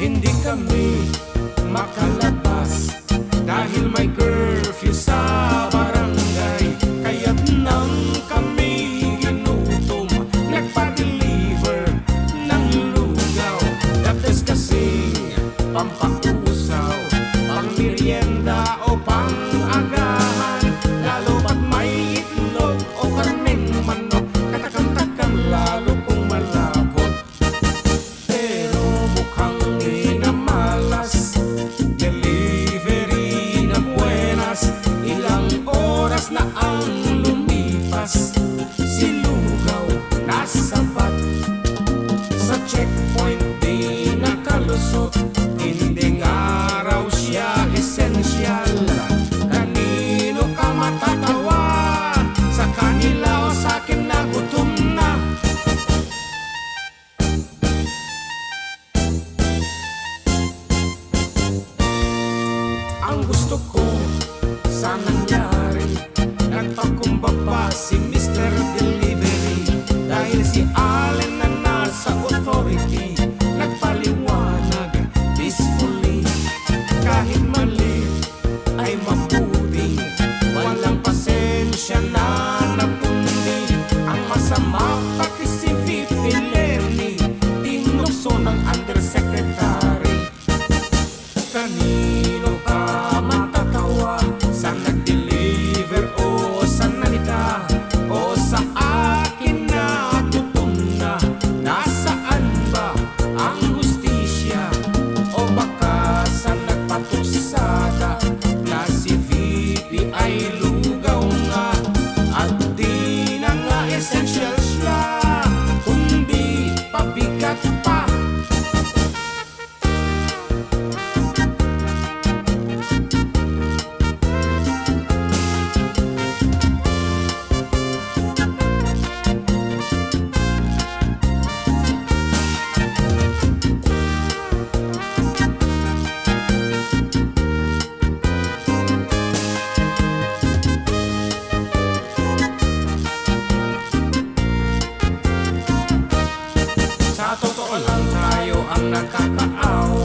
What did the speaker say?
Hindi kami makalabas dahil may curfew sa barangay. Kaya't nang kami ginutom, nagpa-deliver ng lugaw. That is kasing pampakusaw, pang-merienda o pang-agahan. Lalo pat may itlog o karneng manok, katakam-takam lalo kung malabot. Pero mukhang inamalas, delivery na buenas. Ilang oras na ang lumipas, si Lugaw nasabat. Sa checkpoint di nakalusot, hindi nga raw siya esensyal. Kanino ka matatawa? Sa kanila o sa'kin na gutom na? Ang gusto ko sa nangyari, nagpakumbaba si Mr. Delivery. Dahil si Allen na nasa authority, nagpaliwanag peacefully. Kahit mali ay mabuting, walang pasensya na napundi. Ang masama pati si VP Lenny, tinukso ng undersecretary. Kanino ka matatawa? Sa nag-deliver o sa nanita? O sa akin na gutom na? Nasaan ba ang hustisya? O baka sa nagpatuksada na si VP ay lugaw nga? At di na nga essential siya, kundi pabigat pa. Sa totoo lang tayo ang nakakaawa.